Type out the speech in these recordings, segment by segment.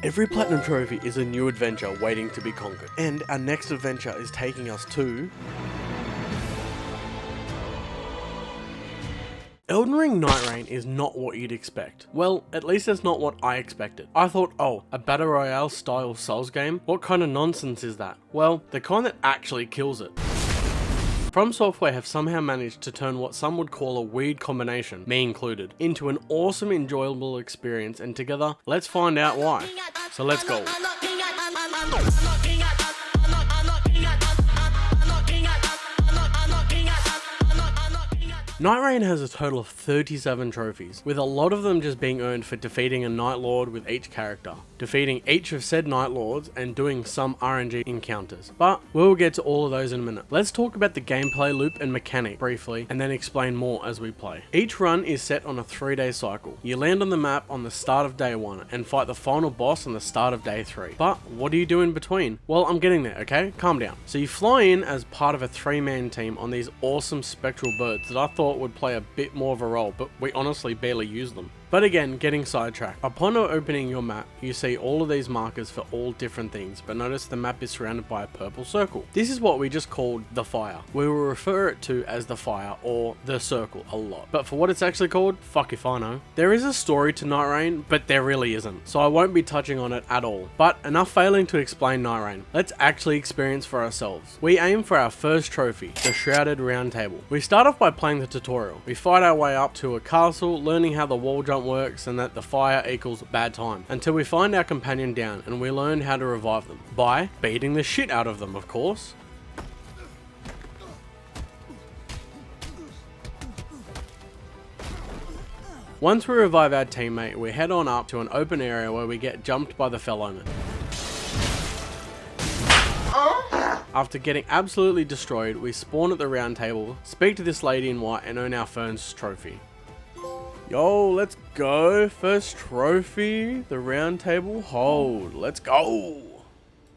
Every platinum trophy is a new adventure waiting to be conquered, and our next adventure is taking us to Elden Ring Nightreign is not what you'd expect. Well, at least it's not what I expected. I thought, oh, a Battle Royale style Souls game? What kind of nonsense is that? Well, the kind that actually kills it. From Software have somehow managed to turn what some would call a weird combination, me included, into an awesome enjoyable experience, and together, let's find out why. So let's go. Nightreign has a total of 37 trophies, with a lot of them just being earned for defeating a Night Lord with each character, defeating each of said Night Lords, and doing some RNG encounters. But we'll get to all of those in a minute. Let's talk about the gameplay loop and mechanic briefly, and then explain more as we play. Each run is set on a 3-day cycle. You land on the map on the start of day 1, and fight the final boss on the start of day 3. But what do you do in between? Well, I'm getting there, okay? Calm down. So you fly in as part of a 3-man team on these awesome spectral birds that I thought would play a bit more of a role, but we honestly barely use them. But again, getting sidetracked. Upon opening your map, you see all of these markers for all different things, but notice the map is surrounded by a purple circle. This is what we just called the fire. We will refer it to as the fire or the circle a lot. But for what it's actually called, fuck if I know. There is a story to Nightreign, but there really isn't, so I won't be touching on it at all. But enough failing to explain Nightreign. Let's actually experience for ourselves. We aim for our first trophy, the Shrouded Round Table. We start off by playing the tutorial. We fight our way up to a castle, learning how the wall jump works and that the fire equals bad time, until we find our companion down and we learn how to revive them by beating the shit out of them, of course. Once we revive our teammate, we head on up to an open area where we get jumped by the fellowman. After getting absolutely destroyed, we spawn at the round table, speak to this lady in white, and earn our first trophy. Yo, let's go. First trophy, the round table hold. Let's go.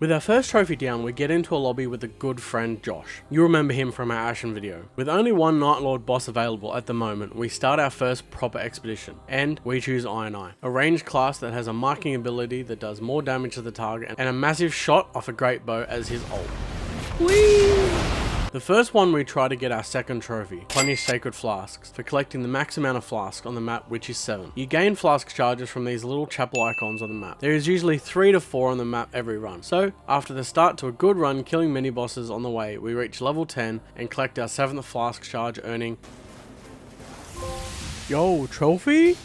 With our first trophy down, we get into a lobby with a good friend, Josh. You remember him from our Ashen video. With only one Night Lord boss available at the moment, we start our first proper expedition, and we choose Iron Eye, a ranged class that has a marking ability that does more damage to the target, and a massive shot off a great bow as his ult. Whee! The first one, we try to get our second trophy, Punish Sacred Flasks, for collecting the max amount of flasks on the map, which is 7. You gain flask charges from these little chapel icons on the map. There is usually 3 to 4 on the map every run. So, after the start to a good run killing mini bosses on the way, we reach level 10 and collect our 7th flask charge, earning... Yo, trophy?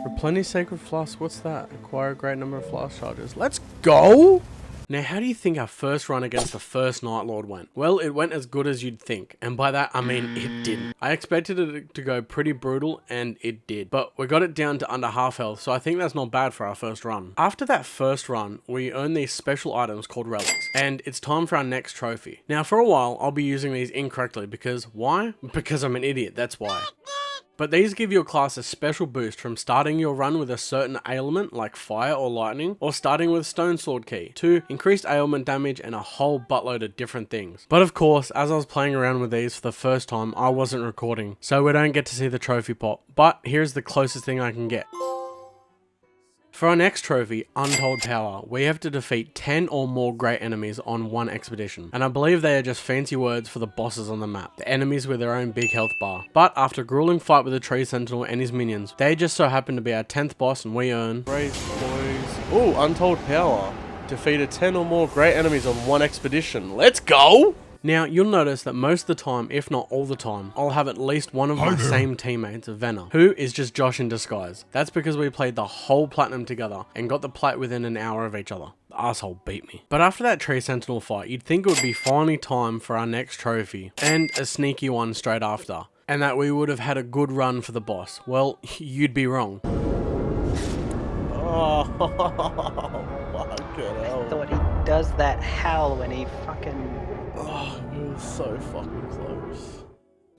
Replenish Sacred Flask, what's that? Acquire a great number of flask charges. Let's go! Now, how do you think our first run against the first Night Lord went? Well, it went as good as you'd think, and by that I mean it didn't. I expected it to go pretty brutal, and it did, but we got it down to under half health, so I think that's not bad for our first run. After that first run, we earn these special items called relics, and it's time for our next trophy. Now, for a while, I'll be using these incorrectly because why? Because I'm an idiot, that's why. But these give your class a special boost from starting your run with a certain ailment like fire or lightning, or starting with Stone Sword Key, to increased ailment damage and a whole buttload of different things. But of course, as I was playing around with these for the first time, I wasn't recording, so we don't get to see the trophy pop, but here's the closest thing I can get. For our next trophy, Untold Power, we have to defeat 10 or more great enemies on one expedition. And I believe they are just fancy words for the bosses on the map, the enemies with their own big health bar. But after a grueling fight with the Tree Sentinel and his minions, they just so happen to be our 10th boss, and we earn... Raise boys. Ooh, Untold Power. Defeated 10 or more great enemies on one expedition. Let's go! Now, you'll notice that most of the time, if not all the time, I'll have at least one of my same teammates, Venna, who is just Josh in disguise. That's because we played the whole platinum together and got the plat within an hour of each other. The asshole beat me. But after that Tree Sentinel fight, you'd think it would be finally time for our next trophy, and a sneaky one straight after, and that we would have had a good run for the boss. Well, you'd be wrong. Oh, fucking hell. I thought he does that howl when he fucking... Oh, it was so fucking close.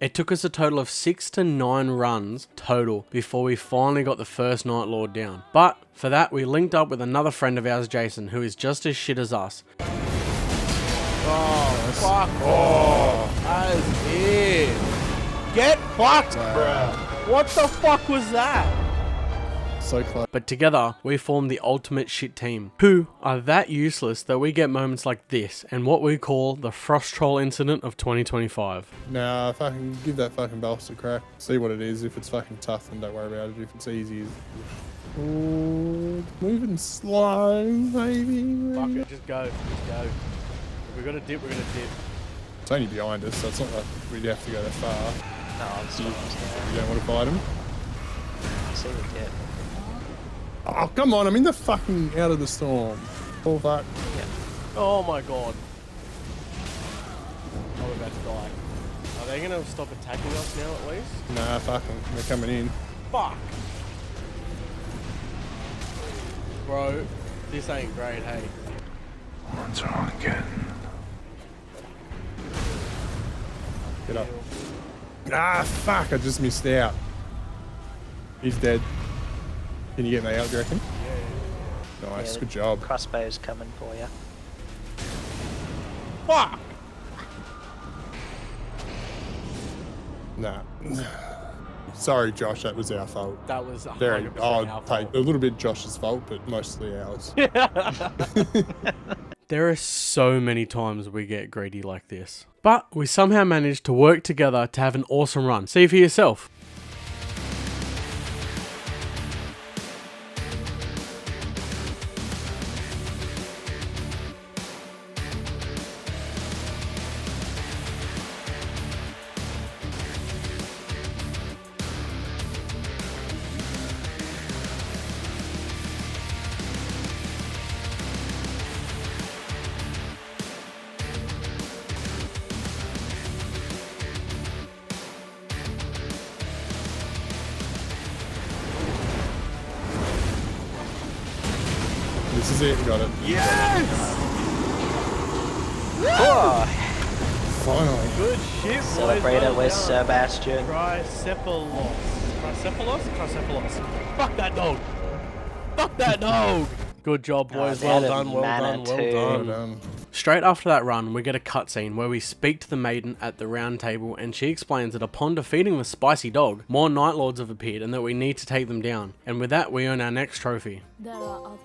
It took us a total of 6 to 9 runs total before we finally got the first Night Lord down. But for that, we linked up with another friend of ours, Jason, who is just as shit as us. Oh, fuck off. That is it. Get fucked, bruh. What the fuck was that? So close. But together, we form the ultimate shit team, who are that useless that we get moments like this and what we call the Frost Troll incident of 2025. Nah, fucking give that fucking boss a crack. See what it is. If it's fucking tough, then don't worry about it. If it's easy, oh, moving slow, maybe. Fuck it, just go. If we're gonna dip, we're gonna dip. It's only behind us, so it's not like we'd have to go that far. No, I'm still You don't want to fight him? see the dip. Oh, come on, I'm in the fucking out of the storm. Oh, fuck. Yeah. Oh my god. Oh, we're about to die. Are they gonna stop attacking us now at least? Nah, fuck them. They're coming in. Fuck! Bro, this ain't great, hey. What's wrong again? Get up. Ah, fuck, I just missed out. He's dead. Can you get me out, do you reckon? Yeah. Nice, Yeah, good job. Crossbow's coming for you. Fuck! Nah. Sorry, Josh, that was our fault. That was Very, 100% I'll our take fault. a little bit Josh's fault, but mostly ours. There are so many times we get greedy like this. But we somehow managed to work together to have an awesome run. See for yourself. This is it, got it. Yes! Oh, Finally. Good shit, boys. celebrate it with Well done. Sebastian. Tricephalos. Tricephalos? Fuck that dog. Fuck that dog. Good job, boys. they Well had a done, well done, well Manitou. Well done. done. Straight after that run, we get a cutscene where we speak to the maiden at the round table and she explains that upon defeating the spicy dog, more Night Lords have appeared and that we need to take them down. And with that, we earn our next trophy. There are others.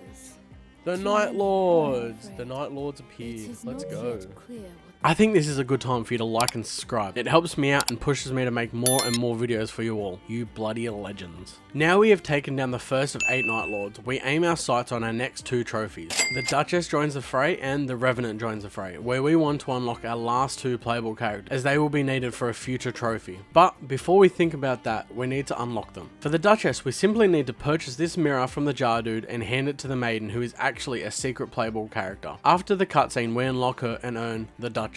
The Night Lords! The Night Lords It appeared. is Let's not go. yet clear what I think this is a good time for you to like and subscribe. It helps me out and pushes me to make more and more videos for you all, you bloody legends. Now we have taken down the first of 8 Night Lords, we aim our sights on our next 2 trophies. The Duchess joins the fray and the Revenant joins the fray, where we want to unlock our last 2 playable characters, as they will be needed for a future trophy. But before we think about that, we need to unlock them. For the Duchess, we simply need to purchase this mirror from the jar dude and hand it to the maiden, who is actually a secret playable character. After the cutscene, we unlock her and earn the Duchess.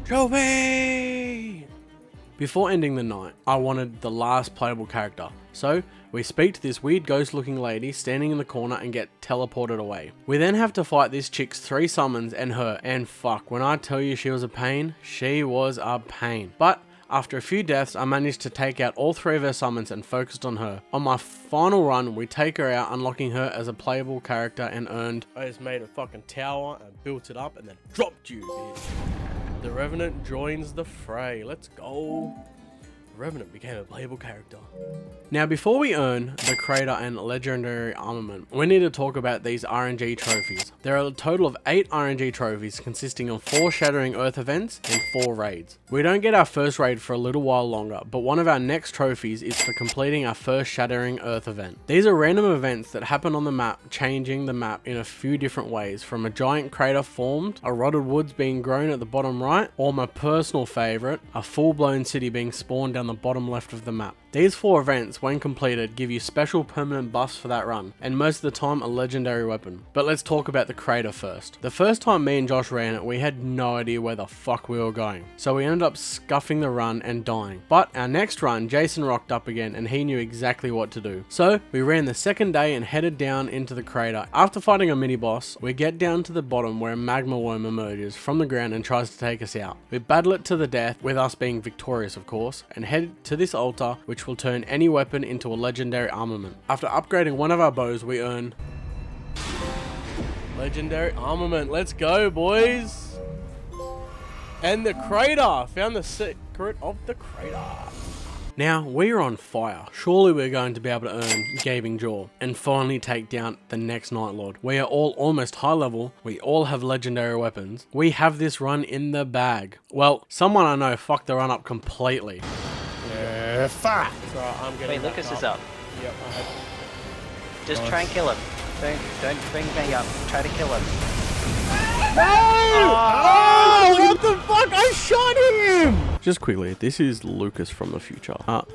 Trophy! Before ending the night, I wanted the last playable character, so we speak to this weird ghost looking lady standing in the corner and get teleported away. We then have to fight this chick's 3 summons and her, and fuck, when I tell you she was a pain, she was a pain. But after a few deaths, I managed to take out all 3 of her summons and focused on her. On my final run, we take her out, unlocking her as a playable character and earned... I just made a fucking tower and built it up and then dropped you, bitch. The Revenant joins the fray. Let's go. The Revenant became a playable character. Now, before we earn the Crater and Legendary Armament, we need to talk about these RNG trophies. There are a total of 8 RNG trophies consisting of 4 Shattering Earth events and 4 raids. We don't get our first raid for a little while longer, but one of our next trophies is for completing our first Shattering Earth event. These are random events that happen on the map, changing the map in a few different ways, from a giant crater formed, a rotted woods being grown at the bottom right, or my personal favourite, a full-blown city being spawned down the bottom left of the map. These 4 events, when completed, give you special permanent buffs for that run, and most of the time a legendary weapon. But let's talk about the crater first. The first time me and Josh ran it, we had no idea where the fuck we were going, so we ended up scuffing the run and dying. But our next run, Jason rocked up again and he knew exactly what to do. So we ran the second day and headed down into the crater. After fighting a mini boss, we get down to the bottom where a magma worm emerges from the ground and tries to take us out. We battle it to the death, with us being victorious of course, and head to this altar which will turn any weapon into a legendary armament. After upgrading one of our bows, we earn legendary armament. Let's go, boys! And the crater! Found the secret of the crater. Now, we are on fire. Surely we're going to be able to earn Gaping Jaw and finally take down the next Night Lord. We are all almost high level. We all have legendary weapons. We have this run in the bag. Well, someone I know fucked the run up completely. Yeah, fuck. So I'm getting Wait, back Lucas is up. Yep, I had. Just try and kill him. Don't bring me up. Try to kill him. Oh, what the fuck? I shot him! Just quickly, this is Lucas from the future.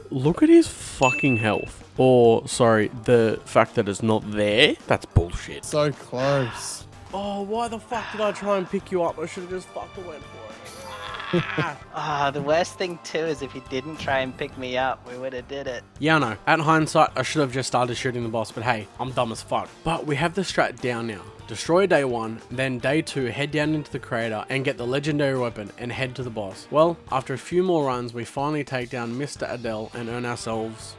Look at his fucking health. Or, sorry, the fact that it's not there. That's bullshit. So close. Oh, why the fuck did I try and pick you up? I should have just fucking went for it. The worst thing too is if you didn't try and pick me up, we would have did it. Yeah, I know. At hindsight, I should have just started shooting the boss, but hey, I'm dumb as fuck. But we have the strat down now. Destroy day 1, then day 2, head down into the crater and get the legendary weapon and head to the boss. Well, after a few more runs, we finally take down Mr. Adele and earn ourselves...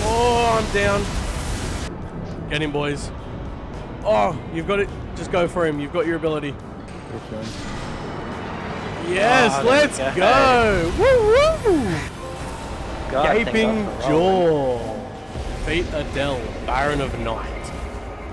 Oh, I'm down. Get him, boys. Oh, you've got it. Just go for him. You've got your ability. Okay. Yes, there we let's go. go. Woo woo. God, thank Gaping God for rolling. Jaw. Defeat Adele, Baron of Night.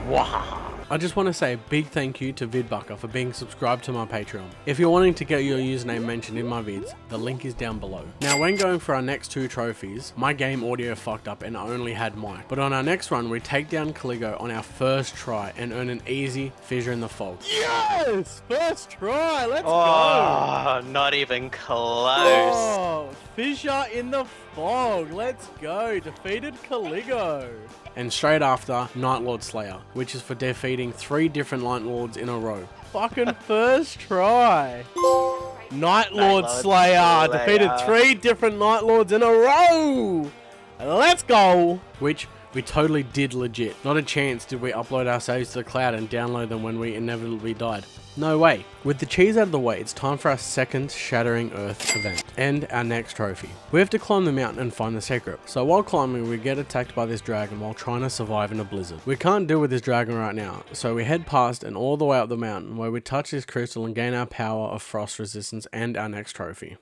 Wow. I just want to say a big thank you to Vidbucker for being subscribed to my Patreon. If you're wanting to get your username mentioned in my vids, the link is down below. Now when going for our next 2 trophies, my game audio fucked up and I only had mic. But on our next run, we take down Caligo on our first try and earn an easy Fissure in the Fog. Yes, first try. Let's go. Oh, not even close. Oh, Fissure in the Fog. Let's go. Defeated Caligo. And straight after, Night Lord Slayer, which is for defeating 3 different Night Lords in a row. Fucking first try. Night Lord Lord Slayer. Slayer. Defeated 3 different Night Lords in a row. Let's go. Which we totally did legit. Not a chance did we upload our saves to the cloud and download them when we inevitably died. No way. With the cheese out of the way, it's time for our second Shattering Earth event and our next trophy. We have to climb the mountain and find the secret. So while climbing, we get attacked by this dragon while trying to survive in a blizzard. We can't deal with this dragon right now, so we head past and all the way up the mountain where we touch this crystal and gain our power of frost resistance and our next trophy.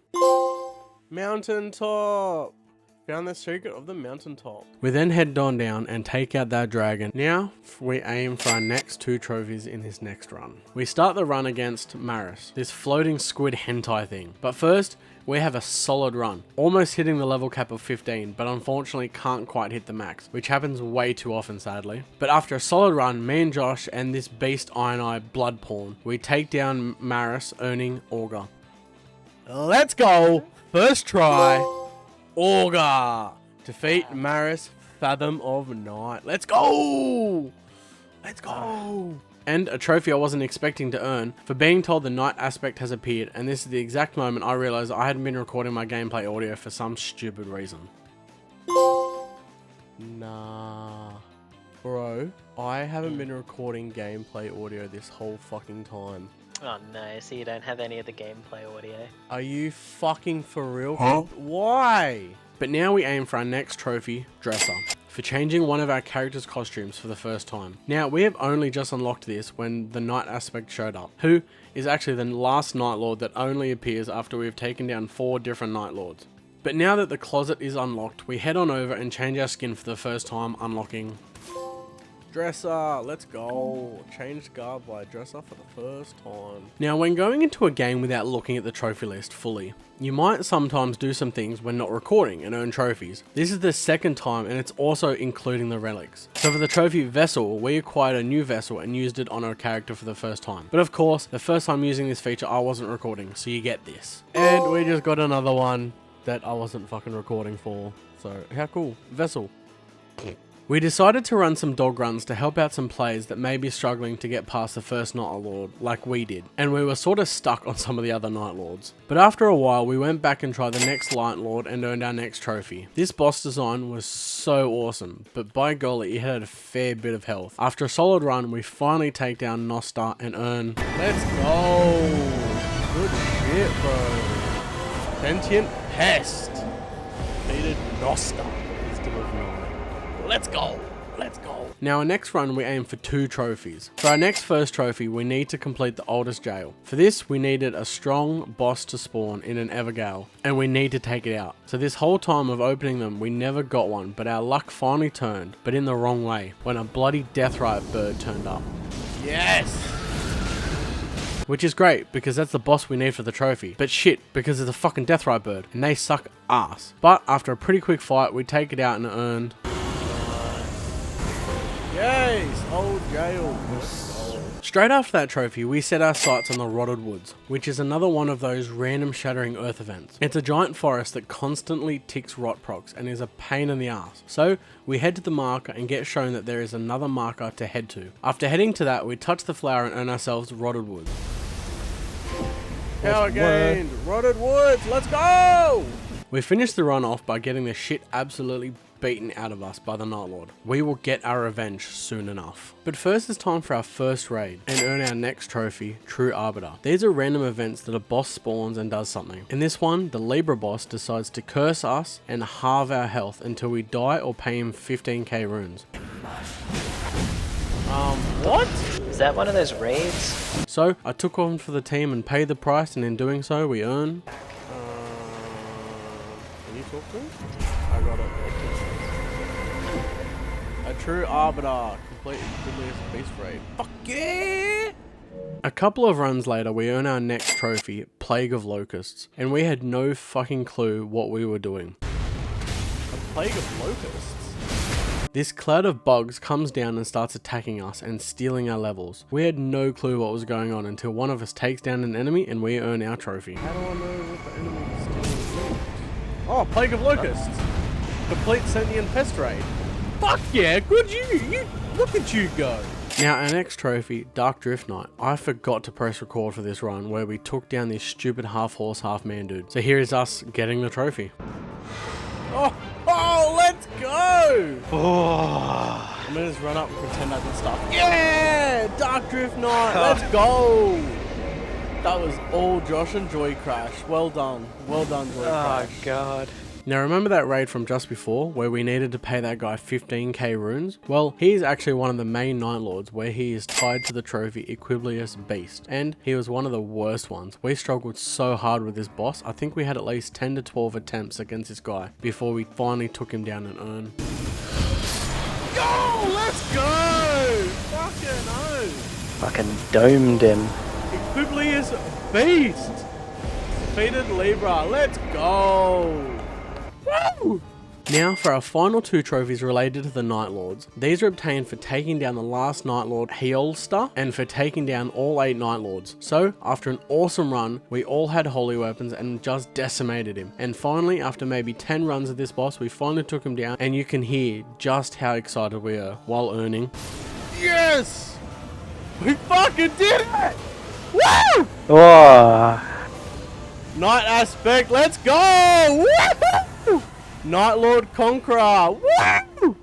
Mountaintop. Found the secret of the mountaintop. We then head on down and take out that dragon. Now, we aim for our next 2 trophies in this next run. We start the run against Maris, this floating squid hentai thing. But first, we have a solid run, almost hitting the level cap of 15, but unfortunately can't quite hit the max, which happens way too often sadly. But after a solid run, me and Josh and this beast Iron Eye blood porn, we take down Maris, earning Augur. Let's go. First try. Augur. Defeat Maris, Fathom of Night. Let's go. Let's go. And a trophy I wasn't expecting to earn for being told the night aspect has appeared, and this is the exact moment I realized I hadn't been recording my gameplay audio for some stupid reason. Nah. Bro, I haven't been recording gameplay audio this whole fucking time. Oh no, so you don't have any of the gameplay audio. Are you fucking for real? Huh? Why? But now we aim for our next trophy, Dresser, for changing one of our characters' costumes for the first time. Now, we have only just unlocked this when the Night Aspect showed up, who is actually the last Night Lord that only appears after we have taken down 4 different Night Lords. But now that the closet is unlocked, we head on over and change our skin for the first time, unlocking Dresser, let's go. Changed garb by Dresser for the first time. Now, when going into a game without looking at the trophy list fully, you might sometimes do some things when not recording and earn trophies. This is the second time and it's also including the relics. So for the trophy Vessel, we acquired a new vessel and used it on our character for the first time. But of course, the first time using this feature I wasn't recording, so you get this. And we just got another one that I wasn't fucking recording for. So, how cool. Vessel. We decided to run some dog runs to help out some players that may be struggling to get past the first Night Lord, like we did, and we were sort of stuck on some of the other Night Lords. But after a while, we went back and tried the next Night Lord and earned our next trophy. This boss design was so awesome, but by golly, it had a fair bit of health. After a solid run, we finally take down Nosta and earn... Let's go. Good shit, bro. Sentient Pest. Defeated Nosta. Wisdom of Nine. Let's go. Let's go. Now our next run we aim for 2 trophies. For our next first trophy we need to complete the oldest jail. For this we needed a strong boss to spawn in an Evergale and we need to take it out. So this whole time of opening them we never got one, but our luck finally turned, but in the wrong way, when a bloody Deathrite bird turned up. Yes! Which is great, because that's the boss we need for the trophy. But shit, because it's a fucking Deathrite bird, and they suck ass. But after a pretty quick fight, we take it out and earned... Yes! Old jail. Straight after that trophy, we set our sights on the Rotted Woods, which is another one of those random shattering earth events. It's a giant forest that constantly ticks rot procs and is a pain in the ass. So we head to the marker and get shown that there is another marker to head to. After heading to that, we touch the flower and earn ourselves Rotted Woods. Power gained! Rotted Woods, let's go! We finished the run off by getting the shit absolutely beaten out of us by the Night Lord. We will get our revenge soon enough. But first it's time for our first raid and earn our next trophy, True Arbiter. These are random events that a boss spawns and does something. In this one, the Libra boss decides to curse us and halve our health until we die or pay him 15k runes. What? Is that one of those raids? So I took one for the team and paid the price, and in doing so we earn... Can you talk to him? I got it. A True Arbiter. Complete Goodliest Beast Raid. Fuck yeah! A couple of runs later, we earn our next trophy, Plague of Locusts, and we had no fucking clue what we were doing. A Plague of Locusts? This cloud of bugs comes down and starts attacking us and stealing our levels. We had no clue what was going on until one of us takes down an enemy and we earn our trophy. How do I know what the enemy is stealing? Oh, Plague of Locusts! Complete Sentient Pest Raid. Fuck yeah, good you! Look at you go! Now our next trophy, Dark Drift Knight. I forgot to press record for this run where we took down this stupid half horse, half man dude. So here is us getting the trophy. Oh, let's go! Oh. I'm gonna just run up and pretend I did stuff. Yeah! Dark Drift Knight, let's go! That was all Josh and Joy Crash. Well done. Well done, Joy Crash. Oh, God. Now remember that raid from just before where we needed to pay that guy 15k runes? Well, he's actually one of the main Night Lords where he is tied to the trophy Equiblius Beast, and he was one of the worst ones. We struggled so hard with this boss. I think we had at least 10 to 12 attempts against this guy before we finally took him down and earned. Yo, let's go! Fucking oh! Fucking domed him. Equiblius Beast! Defeated Libra, let's go! Woo! Now for our final 2 trophies related to the Night Lords. These are obtained for taking down the last Night Lord Heolster and for taking down all 8 Night Lords. So after an awesome run, we all had holy weapons and just decimated him. And finally, after maybe 10 runs of this boss, we finally took him down, and you can hear just how excited we are while earning. Yes! We fucking did it! Woo! Whoa. Night Aspect, let's go! Woo! Night Lord Conqueror, woo!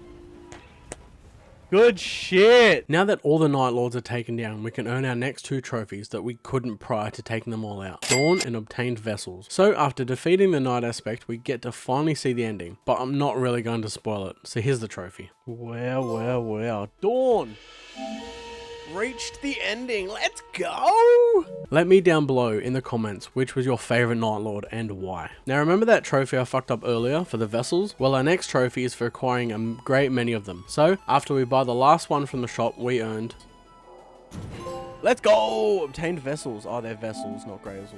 Good shit! Now that all the Night Lords are taken down, we can earn our next 2 trophies that we couldn't prior to taking them all out. Dawn and Obtained Vessels. So after defeating the Night Aspect, we get to finally see the ending, but I'm not really going to spoil it, so here's the trophy. Wow. Dawn! Reached the ending, let's go! Let me down below in the comments which was your favourite Night Lord and why. Now remember that trophy I fucked up earlier for the vessels? Well, our next trophy is for acquiring a great many of them. So after we buy the last one from the shop, we earned... Let's go! Obtained Vessels. Oh, they're vessels, not grails.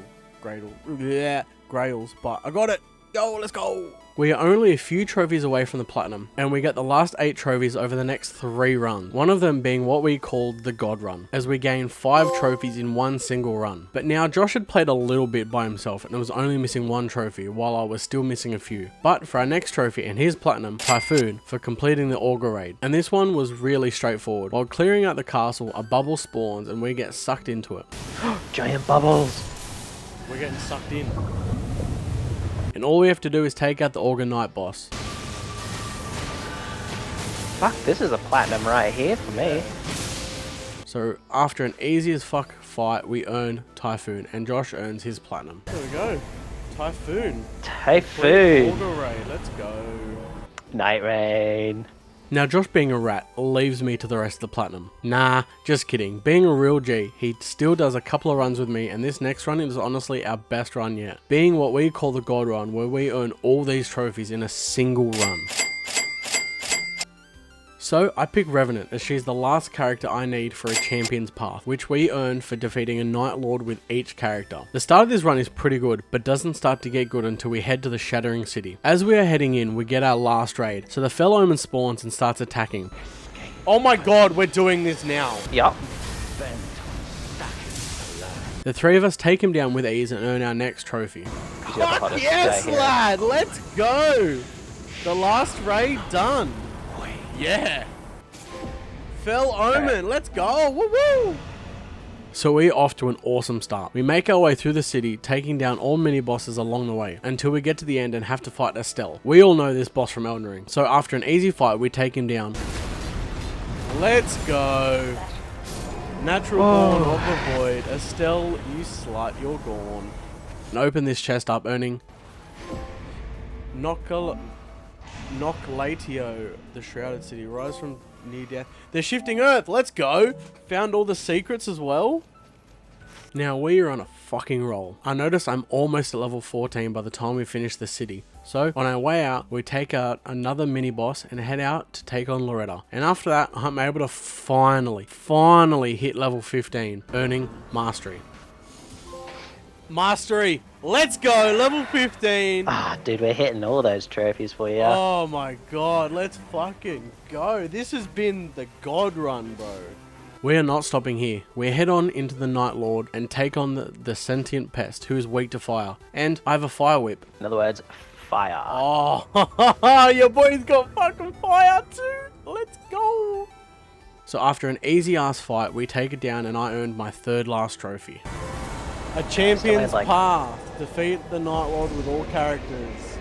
Yeah, grails, but I got it! Go, let's go! We are only a few trophies away from the platinum, and we get the last 8 trophies over the next 3 runs, one of them being what we called the God Run, as we gained 5 trophies in one single run. But now Josh had played a little bit by himself and was only missing 1 trophy, while I was still missing a few. But for our next trophy and his platinum, Typhoon, for completing the Augur raid. And this one was really straightforward. While clearing out the castle, a bubble spawns and we get sucked into it. Giant bubbles. We're getting sucked in. And all we have to do is take out the Augur Knight boss. Fuck, this is a platinum right here for me. So after an easy as fuck fight, we earn Typhoon, and Josh earns his platinum. There we go. Typhoon. Typhoon. Augur raid, let's go. Nightreign. Now Josh being a rat leaves me to the rest of the platinum. Nah, just kidding. Being a real G, he still does a couple of runs with me, and this next run is honestly our best run yet. Being what we call the God run, where we earn all these trophies in a single run. So I pick Revenant as she's the last character I need for a champion's path, which we earn for defeating a Night Lord with each character. The start of this run is pretty good, but doesn't start to get good until we head to the Shattering City. As we are heading in, we get our last raid, so the Fell Omen spawns and starts attacking. Oh my god, we're doing this now. Yup. The three of us take him down with ease and earn our next trophy. Fuck yes, lad, let's go. The last raid done. Yeah. Fell Omen, let's go. Woo woo. So we're off to an awesome start. We make our way through the city, taking down all mini bosses along the way, until we get to the end and have to fight Estelle. We all know this boss from Elden Ring, so after an easy fight, we take him down. Let's go. Natural Born of the Void. Estelle, you slut, you're gone. And open this chest up, earning Noclatio, the Shrouded City. Rise from near death. They're shifting Earth. Let's go. Found all the secrets as well. Now we are on a fucking roll. I notice I'm almost at level 14 by the time we finish the city. So on our way out, we take out another mini boss and head out to take on Loretta. And after that, I'm able to finally hit level 15, earning Mastery. Mastery. Let's go. Level 15. Ah, dude, we're hitting all those trophies for you. Oh my god. Let's fucking go. This has been the God run, bro. We are not stopping here. We head on into the Night Lord and take on the sentient pest who is weak to fire. And I have a fire whip. In other words, fire. Oh, your boy's got fucking fire too. Let's go. So after an easy ass fight, we take it down and I earned my third last trophy. A champion's like- path. Defeat the Night Lord with all characters.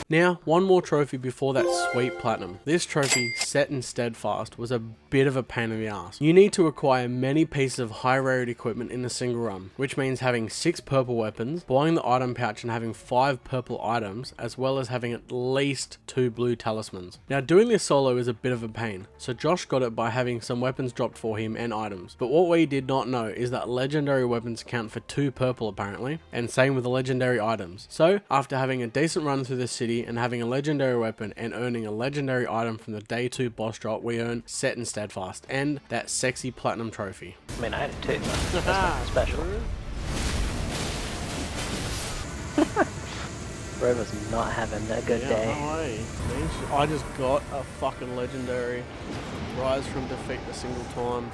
Now, one more trophy before that sweet platinum. This trophy, set in Steadfast, was a bit of a pain in the ass. You need to acquire many pieces of high rarity equipment in a single run, which means having 6 purple weapons, blowing the item pouch and having 5 purple items, as well as having at least 2 blue talismans. Now, doing this solo is a bit of a pain, so Josh got it by having some weapons dropped for him and items. But what we did not know is that legendary weapons count for 2 purple apparently, and same with the legendary items. So, after having a decent run through the city and having a legendary weapon and earning a legendary item from the day 2 boss drop, we earn Set and Steadfast and that sexy platinum trophy. I mean, I had it too. But that's nothing special. Bro was not having a good day. No way. I just got a fucking legendary. Rise from defeat a single time.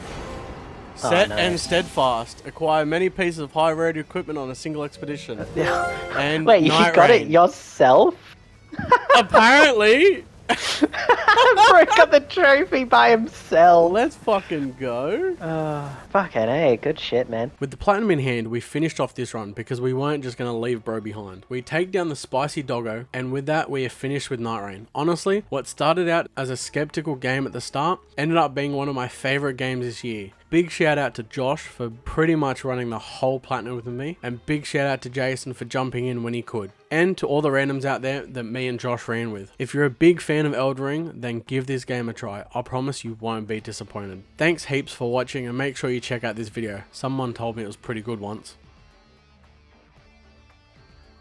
Set nice. and Steadfast. Acquire many pieces of high rarity equipment on a single expedition. Yeah. And Wait, you Night got Rain. it yourself? Apparently. Bro got the trophy by himself. Let's fucking go. Fucking hey, good shit, man. With the platinum in hand, we finished off this run because we weren't just going to leave bro behind. We take down the spicy doggo, and with that we are finished with Nightreign. Honestly, what started out as a skeptical game at the start ended up being one of my favorite games this year. Big shout out to Josh for pretty much running the whole platinum with me, and big shout out to Jason for jumping in when he could. And to all the randoms out there that me and Josh ran with. If you're a big fan of Elden Ring, then give this game a try. I promise you won't be disappointed. Thanks heaps for watching, and make sure you check out this video. Someone told me it was pretty good once.